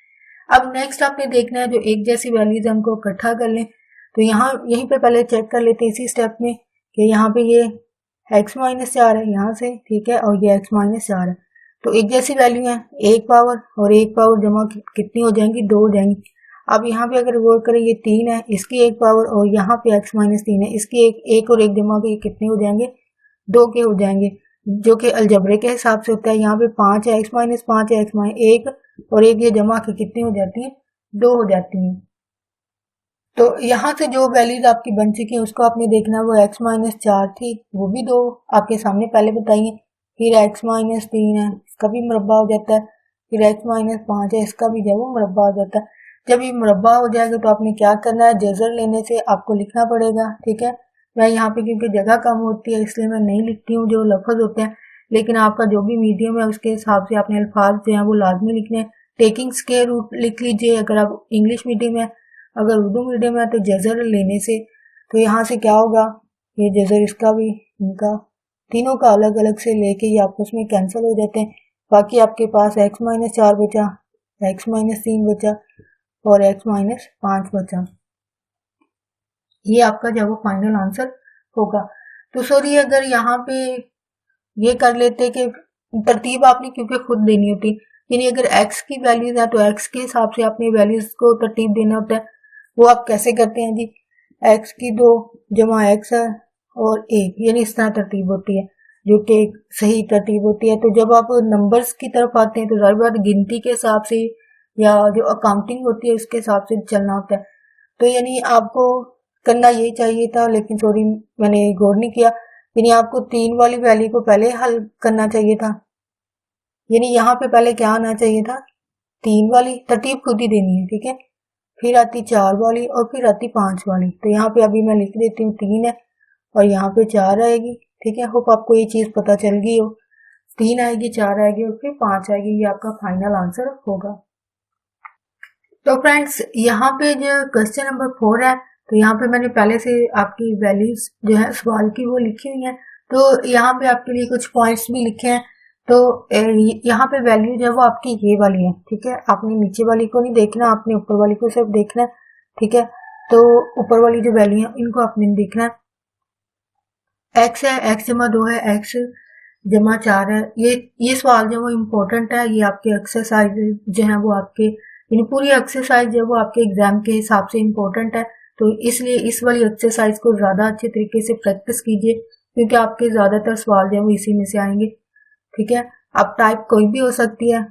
अब नेक्स्ट आपने देखना है जो एक जैसी वैल्यूज हमको इकट्ठा कर लें। तो यहाँ यहीं पे पहले चेक कर लेते हैं इसी स्टेप में कि यहाँ पे ये x माइनस 4 है यहाँ से, ठीक है, और ये x माइनस 4 है। तो एक जैसी वैल्यू है, एक पावर और एक पावर जमा कितनी हो जाएंगी, 2 हो जाएंगी। अब यहाँ पे अगर गौर करें ये 3 है, इसकी एक पावर, और यहाँ पे x माइनस 3 है, इसकी एक और एक जमा के कितने हो जाएंगे, 2 के हो जाएंगे, जो कि अलजबरे के हिसाब से होता है। यहाँ पे 5 है, x माइनस 5 है, x माइनस 1 और एक ये जमा के कितनी हो जाती है, 2 हो जाती हैं। तो यहाँ से जो वैल्यूज आपकी बन चुकी है उसको आपने देखना है, वो x माइनस 4 थी, वो भी 2 आपके सामने पहले बताइए, फिर x माइनस 3 है, इसका भी मुरब्बा हो जाता है, फिर x माइनस 5 है, इसका भी जो वो मुरब्बा हो जाता है। जब ये मुरब्बा हो जाएगा तो आपने क्या करना है, जजर लेने से आपको लिखना पड़ेगा, ठीक है। मैं यहाँ पे क्योंकि जगह कम होती है इसलिए मैं नहीं लिखती हूँ जो लफ्ज होते हैं, लेकिन आपका जो भी मीडियम है उसके हिसाब से आपने अल्फाज जो है वो लाजमी लिखने हैं। टेकिंग स्क्वायर रूट लिख लीजिए अगर आप इंग्लिश मीडियम है, अगर उर्दू मीडियम है तो जजर लेने से, तो यहाँ से क्या होगा, ये जजर इसका भी इनका तीनों का अलग अलग से लेके ये आपस में कैंसिल हो जाते हैं। बाकी आपके पास x माइनस 4 बचा, x माइनस 3 बचा और x माइनस 5 बचा। ये आपका जब वो फाइनल आंसर होगा। तो सॉरी अगर यहाँ पे ये कर लेते कि तरतीब आपने क्योंकि खुद देनी होती, यानी अगर x की वैल्यूज है तो x के हिसाब से आपने वैल्यूज को तरतीब देना होता है। वो आप कैसे करते हैं जी, x की 2 जमा x है और 1, यानी इस तरह तरतीब होती है जो कि सही तरतीब होती है। तो जब आप नंबर्स की तरफ आते हैं तो हर बार गिनती के हिसाब से या जो अकाउंटिंग होती है उसके हिसाब से चलना होता है। तो यानी आपको करना ये चाहिए था, लेकिन सॉरी मैंने गौर नहीं किया। यानी आपको 3 वाली वैल्यू को पहले हल करना चाहिए था। यानी यहाँ पे पहले क्या आना चाहिए था, 3 वाली, तरतीब खुद ही देनी है, ठीक है। फिर आती 4 वाली और फिर आती 5 वाली। तो यहाँ पे अभी मैं लिख देती हूँ 3 है और यहाँ पे 4 आएगी, ठीक है। होप आपको ये चीज पता चल गई हो। 3 आएगी, 4 आएगी और फिर 5 आएगी, ये आपका फाइनल आंसर होगा। तो फ्रेंड्स यहाँ पे जो क्वेश्चन नंबर 4 है, तो यहाँ पे मैंने पहले से आपकी वैल्यूज जो है सवाल की वो लिखी हुई है। तो यहाँ पे आपके लिए कुछ पॉइंट्स भी लिखे हैं। तो यहाँ पे वैल्यू जो है वो आपकी ये वाली है, ठीक है। आपने नीचे वाली को नहीं देखना, आपने ऊपर वाली को सिर्फ देखना है, ठीक है। तो ऊपर वाली जो वैल्यू है इनको आपने देखना है। एक्स है, एक्स जमा 2 है, एक्स जमा 4 है। ये सवाल जो वो इम्पोर्टेंट है, ये आपके एक्सरसाइज जो है वो आपके यानी पूरी एक्सरसाइज जो है वो आपके एग्जाम के हिसाब से इम्पोर्टेंट है। तो इसलिए इस वाली एक्सरसाइज को ज्यादा अच्छे तरीके से प्रैक्टिस कीजिए, क्योंकि आपके ज्यादातर सवाल जो है वो इसी में से आएंगे, ठीक है। अब टाइप कोई भी हो सकती है,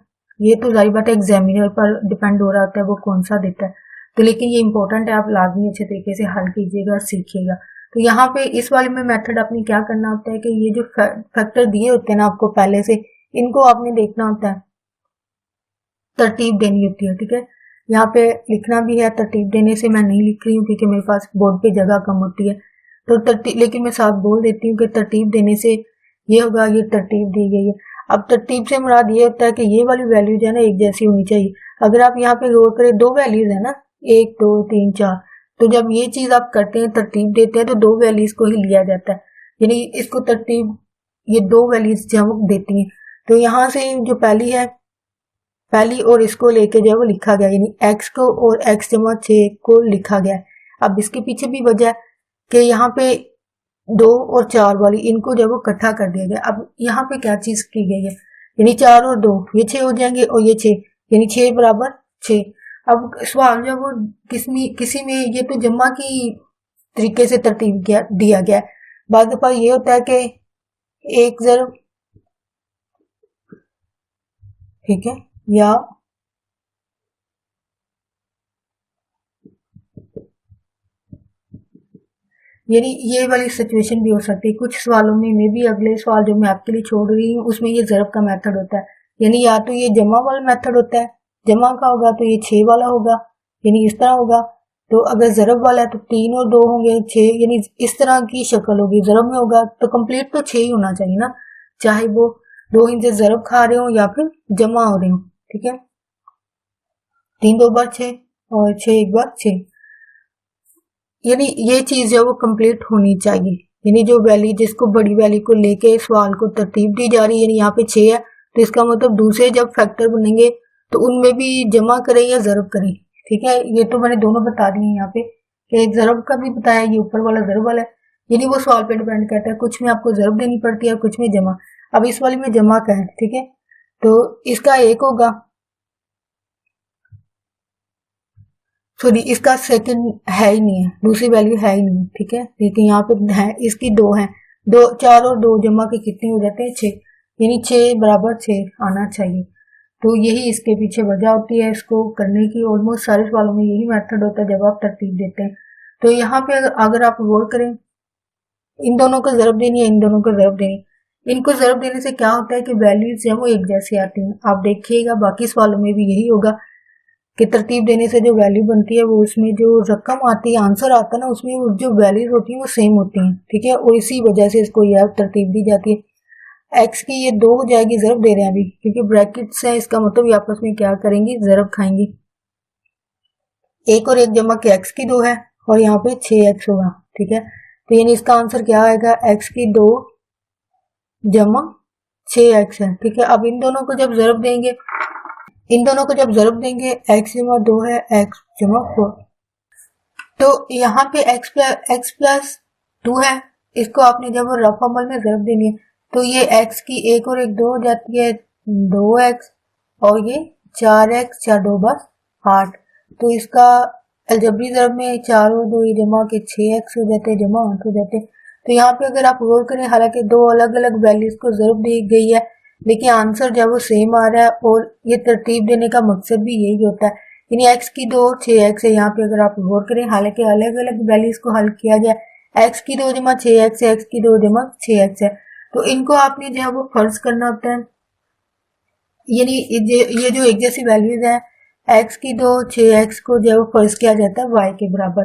ये तो जाहिर बात है एग्जामिनर पर डिपेंड हो रहा होता है वो कौन सा देता है। तो लेकिन ये इंपॉर्टेंट है, आप लाजमी अच्छे तरीके से हल कीजिएगा और सीखिएगा। तो यहाँ पे इस वाले में मेथड आपने क्या करना होता है कि ये जो फैक्टर दिए होते हैं ना आपको पहले से, इनको आपने देखना होता है, तरतीब देनी होती है, ठीक है। यहाँ पे लिखना भी है, तरतीब देने से मैं नहीं लिख रही हूँ क्योंकि मेरे पास बोर्ड पे जगह कम होती है। तो तरतीब, लेकिन मैं साथ बोल देती हूँ कि तरतीब देने से ये होगा, ये तरतीब दी गई है। अब तरतीब से मुराद ये होता है कि ये वाली वैल्यू जो है ना एक जैसी होनी चाहिए। अगर आप यहाँ पे गौर करें, 2 वैल्यूज है ना, 1 2 3 4, तो जब ये चीज आप करते हैं, तरतीब देते हैं, तो 2 वैल्यूज को ही लिया जाता है, यानी इसको तरतीब ये 2 वैल्यूज जो वो देती है। तो यहाँ से जो पहली और इसको लेके जो है वो लिखा गया, यानी x को और x जमा 6 को लिखा गया है। अब इसके पीछे भी वजह है कि यहाँ पे 2 और 4 वाली इनको जो है वो इकट्ठा कर दिया गया। अब यहाँ पे क्या चीज की गई है, यानी 4 और 2 ये 6 हो जाएंगे और ये 6, यानी 6 बराबर 6। अब सवाल जो है वो किसी में ये तो जमा की तरीके से तरतीब दिया गया है। बाद दफा ये होता है कि एक ज़रब, ठीक है, या यानी ये वाली सिचुएशन भी हो सकती है। कुछ सवालों में भी अगले सवाल जो मैं आपके लिए छोड़ रही हूँ उसमें ये ज़रब का मेथड होता है, यानी या तो ये जमा वाला मेथड होता है, जमा का होगा तो ये 6 वाला होगा, यानी इस तरह होगा। तो अगर ज़रब वाला है तो 3 और 2 होंगे 6, यानी इस तरह की शक्ल होगी। ज़रब में होगा तो कंप्लीट तो 6 ही होना चाहिए ना, चाहे वो 2 इनसे ज़रब खा रहे हो या फिर जमा हो रहे हो, ठीक है। 3 2 बार 6 और 6 1 बार 6, यानी ये चीज है वो कंप्लीट होनी चाहिए। यानी जो वैल्यू, जिसको बड़ी वैल्यू को लेके सवाल को तरतीब दी जा रही है, यानी यहाँ पे 6 है, तो इसका मतलब दूसरे जब फैक्टर बनेंगे तो उनमें भी जमा करें या ज़रब करें, ठीक है। ये तो मैंने दोनों बता दिए यहाँ पे कि एक ज़रब का भी बताया, ये ऊपर वाला ज़रब वाला है, यानी वो सवाल पे डिपेंड करता है। कुछ में आपको ज़रब देनी पड़ती है, कुछ में जमा। अब इस वाले में जमा का है, ठीक है, तो इसका 1 होगा, सॉरी इसका सेकंड है ही नहीं है, दूसरी वैल्यू है ही नहीं, ठीक है। लेकिन यहाँ पे है, इसकी 2 है, 2 4 और 2 जमा के कितने हो जाते हैं 6, यानी 6 बराबर 6 आना चाहिए। तो यही इसके पीछे वजह होती है इसको करने की। ऑलमोस्ट सारे सवालों में यही मेथड होता है जब आप तरतीब देते हैं। तो यहाँ पे अगर आप गौर करें, इन दोनों को ज़रब देनी है, इन दोनों को ज़रब देनी, इनको ज़रब देने से क्या होता है कि वैल्यूज जो है वो एक जैसी आती हैं। आप देखिएगा बाकी सवालों में भी यही होगा कि तरतीब देने से जो वैल्यू बनती है वो उसमें जो रकम आती है, आंसर आता है ना, उसमें जो वैल्यूज होती है वो सेम होती हैं, ठीक है। और इसी वजह से इसको यह तरतीब दी जाती है। एक्स की ये 2 हो जाएगी, ज़रब दे रहे हैं अभी क्योंकि ब्रैकेट्स है, इसका मतलब ये आपस में क्या करेंगी, ज़रब खाएंगी। 1 और 1 जमा के एक्स की 2 है और यहाँ पे 6x होगा, ठीक है। तो यानी इसका आंसर क्या आएगा, एक्स की 2 जमा 6x है, ठीक है। अब इन दोनों को जब ज़रब देंगे, x जमा 2 है, x जमा 4, तो यहाँ पे x प्लस 2 है, इसको आपने जब रफ अमल में ज़रब देनी है तो ये x की 1 और 1 2 हो जाती है 2x, और ये 4x 4 2 बस 8। तो इसका अलजबरी ज़रब में 4 और 2 जमा के 6x हो जाते हैं, जमा 8 हो जाते हैं। तो यहाँ पे अगर आप गौर करें, हालांकि 2 अलग अलग वैल्यूज को ज़रब दी गई है, लेकिन आंसर जब वो सेम आ रहा है। और ये तरतीब देने का मकसद भी यही होता है यानी x की 2 6x है। यहाँ पे अगर आप गौर करें, हालांकि अलग अलग वैल्यूज को हल किया गया, x की 2 जमा 6x है, x की 2 जमा 6x है, तो इनको आपने जो है वो फर्ज करना होता है। यानी ये जो एक जैसी वैल्यूज है, x की 2 6x को जो है वो फर्ज किया जाता है y के बराबर,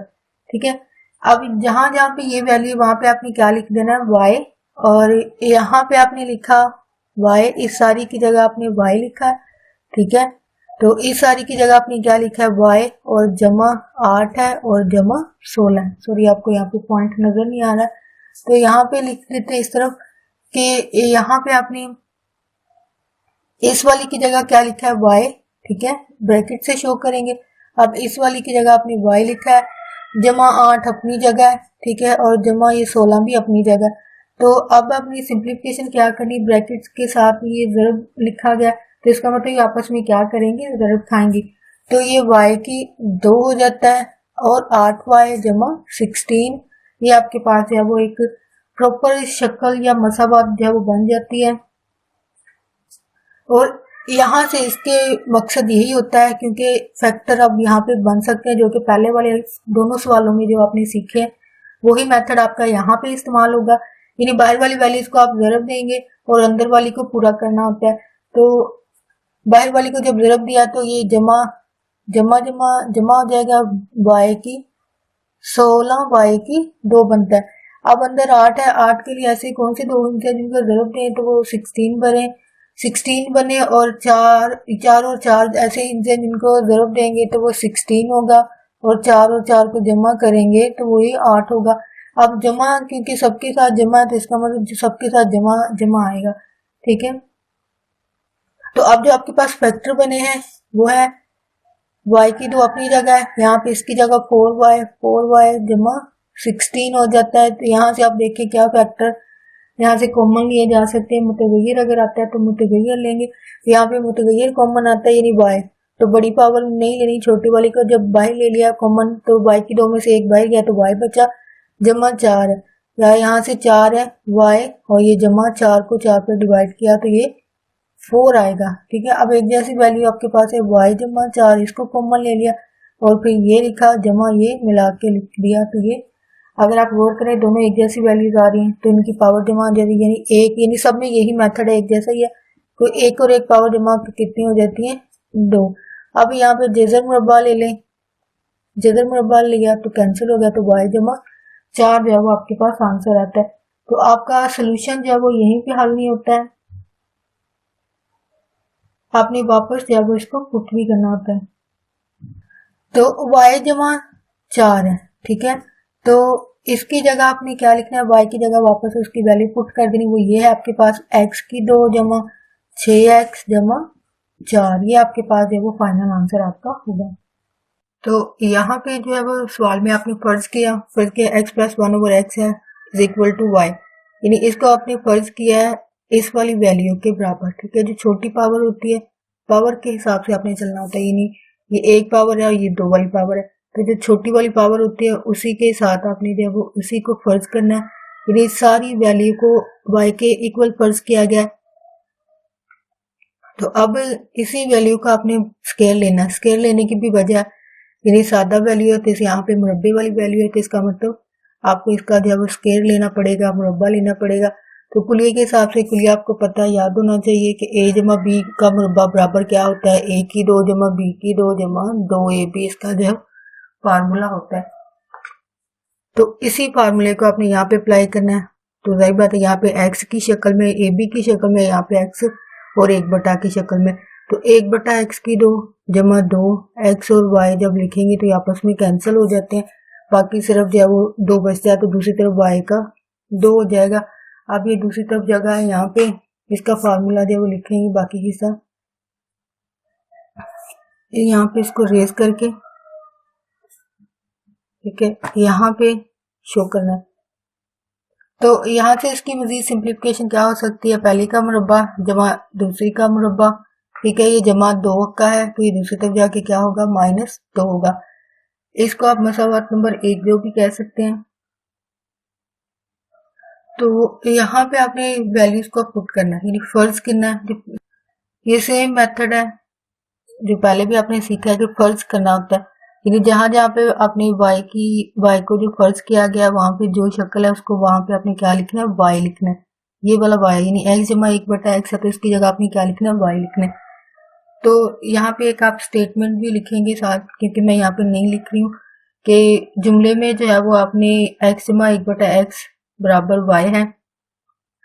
ठीक है। अब जहां जहां पे ये वैल्यू, वहां पे आपने क्या लिख देना है, y, और यहाँ पे आपने लिखा y, इस सारी की जगह आपने y लिखा है, ठीक है। तो इस सारी की जगह आपने क्या लिखा है, y, और जमा 8 है और जमा 16 है। सॉरी, आपको यहाँ पे पॉइंट नजर नहीं आ रहा है, तो यहाँ पे लिख देते हैं इस तरफ कि यहाँ पे आपने इस वाली की जगह क्या लिखा है, y, ठीक है, ब्रैकेट से शो करेंगे। अब इस वाली की जगह आपने y लिखा है, जमा 8 अपनी जगह है, ठीक है, और जमा ये 16 भी अपनी जगह। तो अब अपनी सिंप्लीफिकेशन क्या करनी, ब्रैकेट्स के साथ ये ज़रब लिखा गया, तो इसका मतलब ये आपस में क्या करेंगे, ज़रब खाएंगे। तो ये y की 2 हो जाता है और 8y जमा 16, ये आपके पास जो है वो एक प्रॉपर शक्ल या मसाबात जो है वो बन जाती है। और यहाँ से इसके मकसद यही होता है, क्योंकि फैक्टर अब यहाँ पे बन सकते हैं, जो कि पहले वाले दोनों सवालों में जो आपने सीखे, वही मेथड आपका यहाँ पे इस्तेमाल होगा। यानी बाहर वाली वैल्यूज को आप ज़रब देंगे और अंदर वाली को पूरा करना होता है। तो बाहर वाली को जब ज़रब दिया तो ये जमा जमा जमा जमा हो जाएगा, y की 16 y की 2 बनता है। अब अंदर 8 है, 8 के लिए ऐसे कौन से दो होंगे जिनको ज़रब दें तो वो 16 बने, और 4 और 4 ऐसे इनसे जिनको ज़रब देंगे तो वो 16 होगा, और 4 और 4 को जमा करेंगे तो वही 8 होगा। अब जमा, क्योंकि सबके साथ जमा है तो इसका मतलब सबके साथ जमा जमा आएगा, ठीक है। तो अब जो आपके पास फैक्टर बने हैं वो है y की 2 अपनी जगह है, यहाँ पे इसकी जगह 4y जमा 16 हो जाता है। तो यहाँ से आप देखिए क्या फैक्टर यहाँ से कॉमन लिए जा सकते हैं, मुतगय्यर अगर आता है तो मुतगय्यर लेंगे, तो यहाँ पे मुतगय्यर कॉमन आता है यानी y, तो बड़ी पावर नहीं लेनी, छोटी वाली को जब y ले लिया कॉमन तो y की 2 में से एक बाहर गया तो y बचा, जमा 4 है, या यहाँ से 4 है y, और ये जमा 4 को 4 पर डिवाइड किया तो ये 4 आएगा, ठीक है। अब एक जैसी वैल्यू आपके पास है y जमा 4, इसको कॉमन ले लिया और फिर ये लिखा, जमा ये मिला के लिख दिया, तो ये अगर आप गौर करें दोनों एक जैसी वैल्यूज आ रही हैं तो इनकी पावर जमा हो जाती है, यानी एक, यानी सब में यही मेथड है, एक जैसा ही है। तो एक और एक पावर जमा कितनी हो जाती है, 2। अब यहाँ पे जेजर मुरब्बा ले लें, जेजर मुरब्बा लिया तो कैंसिल हो गया, तो y जमा 4 जो है वो आपके पास आंसर आता है। तो आपका सोल्यूशन जो है वो यहीं पे हल नहीं होता है, आपने वापस जो है वो इसको पुट भी करना होता है। तो y जमा 4 है, ठीक है, तो इसकी जगह आपने क्या लिखना है, y की जगह वापस उसकी वैल्यू पुट कर देनी, वो ये है आपके पास x की 2 जमा 6x जमा 4, ये आपके पास जो है वो फाइनल आंसर आपका होगा। तो यहाँ पे जो है वो सवाल में आपने फर्ज किया x प्लस 1/x है इज इक्वल टू y, यानी इसको आपने फर्ज किया है इस वाली वैल्यू के बराबर, ठीक है। जो छोटी पावर होती है, पावर के हिसाब से आपने चलना होता है, यानी ये एक पावर है और ये 2 वाली पावर है, तो जो छोटी वाली पावर होती है उसी के साथ आपने जो है वो उसी को फर्ज करना है, यानी सारी वैल्यू को y के इक्वल फर्ज किया गया है। तो अब इसी वैल्यू का आपने स्केल लेना, स्केल लेने की भी वजह, यानी सादा वैल्यू है तो इसे यहाँ पे मुरब्बे वाली वैल्यू है, तो इसका मतलब आपको इसका जो है वो स्केल लेना पड़ेगा, मुरब्बा लेना पड़ेगा। तो कुलिये के हिसाब से, कुलिया आपको पता है, याद होना चाहिए कि a जमा b का मुरब्बा बराबर क्या होता है, a की 2 जमा b की 2 जमा 2ab, इसका जो है फार्मूला होता है। तो इसी फार्मूले को आपने यहाँ पे अप्लाई करना है। तो जाहिर बात है यहाँ पे x की शक्ल में, ab की शक्ल में, यहाँ पे x और 1/, की शक्ल में, तो 1/x की 2 जमा 2, x और y जब लिखेंगे तो आपस में कैंसिल हो जाते हैं, बाकी सिर्फ जो है वो 2 बच जाए, तो दूसरी तरफ y का 2 हो जाएगा। अब ये दूसरी तरफ जगह है, यहाँ पे इसका फार्मूला जो है वो लिखेंगे बाकी हिस्सा, यहाँ पे इसको रेज करके, ठीक है, यहाँ पे शो करना है। तो यहाँ से इसकी मजीद सिंप्लीफिकेशन क्या हो सकती है, पहली का मुरब्बा जमा दूसरी का मुरब्बा, ठीक है, ये जमा 2 का है तो ये दूसरी तरफ जाके क्या होगा, -2 होगा। इसको आप मसावात नंबर 1 जो भी कह सकते हैं। तो यहाँ पे आपने वैल्यूज को पुट करना है, यानी फर्ज करना है। ये सेम मेथड है, जो पहले भी आपने सीखा है कि फर्ज करना होता है, यानी जहां जहां पे आपने y को जो फर्ज किया गया है वहां पे जो शक्ल है उसको वहां पे आपने क्या लिखना है, y लिखना है। ये वाला y यानी x जमा 1/x है तो इसकी जगह आपने क्या लिखना है, y लिखना है। तो यहाँ पे एक आप स्टेटमेंट भी लिखेंगे साथ, क्योंकि मैं यहाँ पे नहीं लिख रही हूँ कि जुमले में जो है वो आपने x जमा 1/x बराबर y है,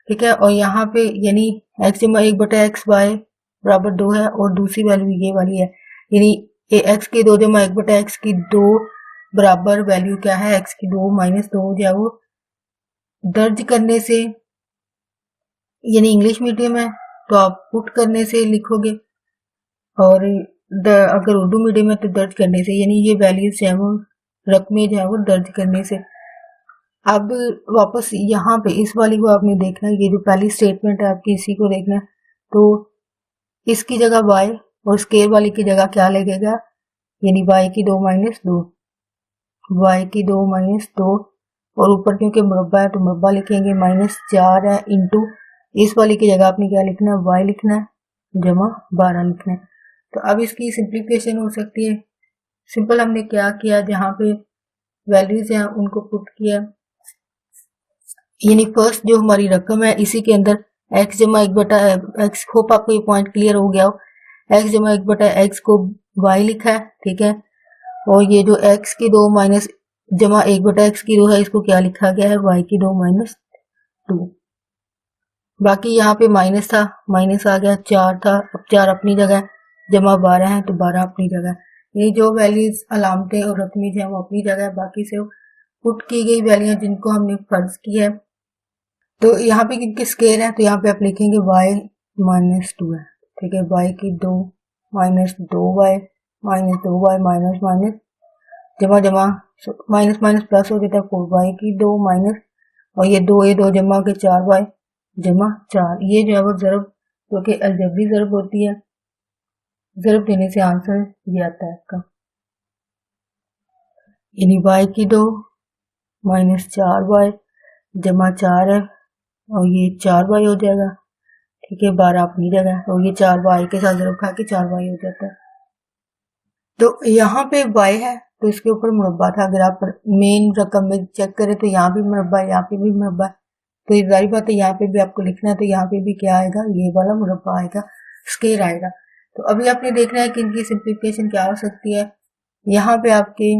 ठीक है। और यहाँ पे यानी x जमा 1/x y बराबर 2 है और दूसरी वैल्यू ये वाली है, यानी x की 2 जमा 1/x की 2 बराबर वैल्यू क्या है, x की 2 माइनस 2 जो है वो दर्ज करने से, यानी इंग्लिश मीडियम है तो आप पुट करने से लिखोगे, और अगर उर्दू मीडियम है तो दर्ज करने से, यानी ये वैल्यूज जो है वो रकमें जो है वो दर्ज करने से। अब वापस यहाँ पे इस वाली को आपने देखना है, ये जो पहली स्टेटमेंट है आपकी इसी को देखना है। तो इसकी जगह y और स्केयर वाली की जगह क्या लगेगा, यानी y की 2 माइनस 2, y की 2 माइनस 2, और ऊपर क्योंकि मुरब्बा है तो मुरब्बा लिखेंगे, -4 है इंटू इस वाली की जगह आपने क्या लिखना है, y लिखना है जमा 12 लिखना है। तो अब इसकी सिंप्लीफिकेशन हो सकती है। सिंपल हमने क्या किया, जहाँ पे वैल्यूज हैं उनको पुट किया, यानी फर्स्ट जो हमारी रकम है इसी के अंदर x जमा 1/x, होप आपको ये पॉइंट क्लियर हो गया हो, x जमा 1/x को y लिखा है, ठीक है। और ये जो x की 2 माइनस जमा 1/x की 2 है इसको क्या लिखा गया है, y की 2 माइनस 2। बाकी यहाँ पे माइनस था, माइनस आ गया, 4 था, अब 4 अपनी जगह, जमा 12 है तो 12 अपनी जगह। ये जो वैल्यूज अलामतें और रकमी है वो अपनी जगह, बाकी से पुट की गई वैल्यू जिनको हमने फर्ज किया है। तो यहाँ पे किनके स्केयर है तो यहाँ पे आप लिखेंगे y माइनस 2 है, ठीक है। y की 2 minus 2y minus 2y minus minus जमा जमा माइनस माइनस प्लस हो जाता है 4y की 2 माइनस, और ये 2 जमा के 4y जमा 4। ये जो है वो ज़रब, क्योंकि अलजबरी ज़रब होती है, ज़रब देने से आंसर ये आता है इसका, यानी y की 2 माइनस 4y जमा 4 है और ये 4y हो जाएगा, ठीक है। 12 अपनी जगह, और ये 4y के साथ ज़रब खा के 4y हो जाता है। तो यहाँ पे y है तो इसके ऊपर मुरब्बा था, अगर आप मेन रकम में चेक करें तो यहाँ भी मुरब्बा है, यहाँ पे भी मुरब्बा है, तो ये जाहिर बात है यहाँ पे भी आपको लिखना है, तो यहाँ पे भी क्या आएगा, ये वाला मुरब्बा आएगा, स्केयर आएगा। तो अभी आपने देखना है कि इनकी सिंप्लीफिकेशन क्या हो सकती है। यहाँ पे आपकी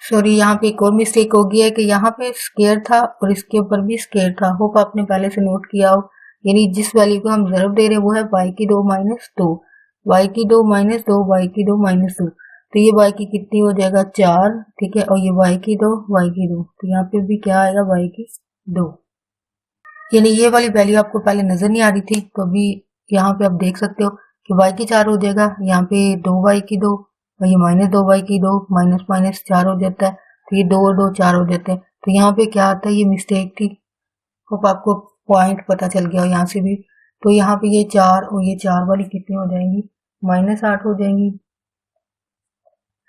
सॉरी यहाँ पे एक और मिस्टेक हो गई है कि यहाँ पे स्केयर था और इसके ऊपर भी स्केयर था, होप आपने पहले से नोट किया हो। यानी जिस वैल्यू को हम ज़रब दे रहे हैं वो है y की 2 माइनस 2, y की 2 माइनस 2, y की 2 माइनस 2, तो ये y की कितनी हो जाएगा 4, ठीक है। और ये y की 2, y की 2, तो यहाँ पे भी क्या आएगा y की 2, यानी ये वाली वैल्यू आपको पहले नजर नहीं आ रही थी, तो अभी यहाँ पे आप देख सकते हो कि y की 4 हो जाएगा, यहाँ पे 2y की 2 और ये माइनस 2y की 2, माइनस माइनस 4 हो जाता है, तो ये 2 और 2 4 हो जाते हैं। तो यहाँ पे क्या आता है, ये मिस्टेक थी, होप आपको पॉइंट पता चल गया यहाँ से भी। तो यहाँ पे ये 4 और ये 4 वाली कितनी हो जाएंगी, -8 हो जाएंगी,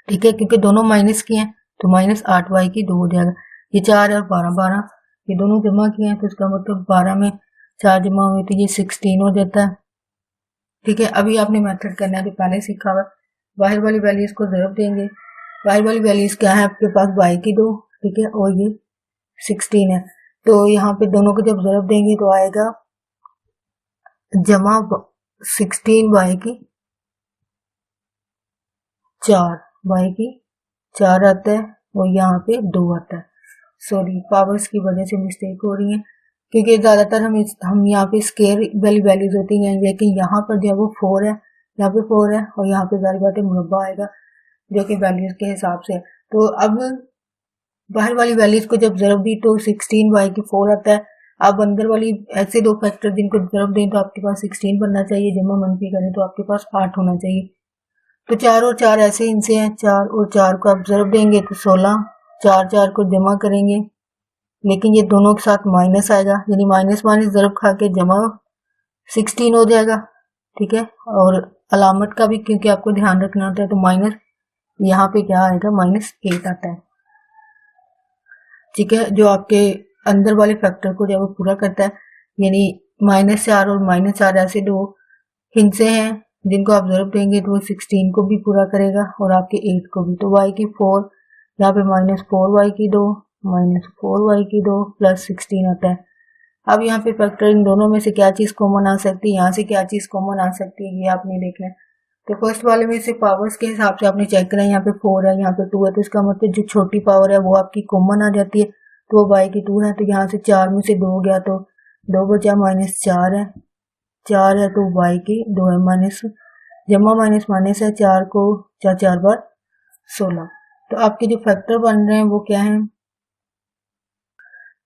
ठीक है, क्योंकि दोनों माइनस की हैं तो -8y की 2 हो जाएगा। ये 4 और 12 12 ये दोनों जमा किए हैं तो इसका मतलब 12 में 4 जमा हुए तो ये 16 हो जाता है, ठीक है। अभी आपने मेथड करना है जो पहले सीखा हुआ, बाहर वाली वैल्यूज को ज़रब देंगे। बाहर वाली वैल्यूज क्या है आपके पास, y की 2, ठीक है, और ये 16 है, तो यहाँ पे दोनों को जब ज़रब देंगे तो आएगा जमा 16 y की 4, y की 4 आता है और यहाँ पे 2 आता है। सॉरी पावर्स की वजह से मिस्टेक हो रही है, क्योंकि ज़्यादातर हम यहाँ पे स्केयर वाली वैल्यूज होती हैं, लेकिन यहाँ पर जो है वो 4 है, यहाँ पे 4 है और यहाँ पे जाहिर बात है मुरब्बा आएगा जो कि वैल्यूज के हिसाब से है। तो अब बाहर वाली वैल्यूज को जब ज़रब दी तो 16y की 4 आता है। अब अंदर वाली ऐसे दो फैक्टर जिनको ज़रब दें तो आपके पास 16 बनना चाहिए, जमा मनफी करें तो आपके पास 8 होना चाहिए। तो 4 और 4 ऐसे इनसे हैं, 4 और 4 को आप ज़रब देंगे तो 16, 4 4 को जमा करेंगे, लेकिन ये दोनों के साथ माइनस आएगा, यानी माइनस माइनस ज़रब खा के जमा 16 हो जाएगा, ठीक है। और अलामत का भी क्योंकि आपको ध्यान रखना होता है तो माइनस यहाँ पे क्या आएगा, -8 आता है, ठीक है, जो आपके अंदर वाले फैक्टर को जब वो पूरा करता है, यानी -4 और -4 ऐसे दो हिस्से हैं जिनको आप ज़रूर देंगे तो वो 16 को भी पूरा करेगा और आपके 8 को भी। तो y की 4, यहाँ पे -4y की 2 -4y की 2 प्लस 16 आता है। अब यहाँ पे फैक्टर इन दोनों में से क्या चीज़ कॉमन आ सकती है, यहाँ से क्या चीज़ कॉमन आ सकती है, ये आपने देखना है। तो फर्स्ट वाले में से पावर्स के हिसाब से आपने चेक करना है। यहाँ पे 4 है, यहाँ पे 2 है, तो इसका मतलब जो छोटी पावर है वो आपकी कॉमन आ जाती है, तो वो y की 2 है। तो यहाँ से 4 में से 2 गया तो 2 बचा, -4 है, 4 है तो y की 2 है, माइनस जमा माइनस माइनस है, 4 को 4 बार 16। तो आपके जो फैक्टर बन रहे हैं वो क्या है,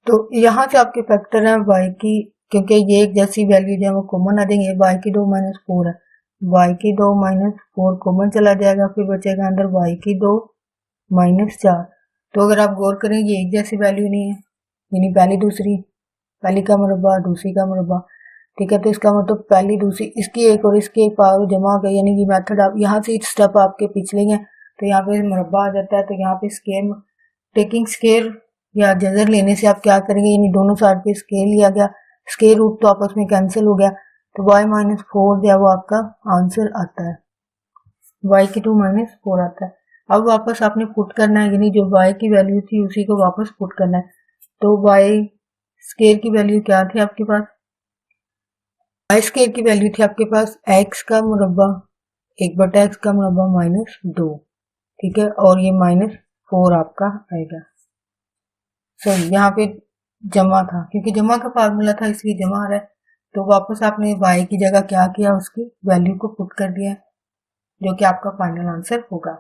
तो यहाँ से आपके फैक्टर है y की, क्योंकि ये एक जैसी वैल्यू जो है वो कॉमन आ जाएंगे। y की 2 -4 है, y की 2 -4 कॉमन चला जाएगा, फिर बचेगा अंदर y की 2 -4। तो अगर आप गौर करें ये एक जैसी वैल्यू नहीं है, यानी पहली दूसरी, पहली का मुरब्बा दूसरी का मुरब्बा, ठीक है। तो इसका मतलब पहली दूसरी इसकी एक और इसकी एक पावर जमा हो गई, यानी कि मेथड आप यहाँ से स्टेप आपके पिछले हैं, तो यहाँ पे मुरब्बा आ जाता है। तो यहाँ पे स्केयर टेकिंग स्केयर या जजर लेने से आप क्या करेंगे, यानी दोनों साइड पे स्केयर लिया गया, स्केयर रूट तो आपस में कैंसिल हो गया, तो y -4 जो है वो आपका आंसर आता है, y की 2 -4 आता है। अब वापस आपने पुट करना है, यानी जो y की वैल्यू थी उसी को वापस पुट करना है। तो y स्केयर की वैल्यू क्या थी आपके पास, y स्केयर की वैल्यू थी आपके पास x का मुरब्बा 1/x का मुरब्बा -2, ठीक है, और ये -4 आपका आएगा। सॉरी यहाँ पे जमा था, क्योंकि जमा का फार्मूला था इसलिए जमा आ रहा है। तो वापस आपने y की जगह क्या किया, उसकी वैल्यू को पुट कर दिया, जो कि आपका फाइनल आंसर होगा।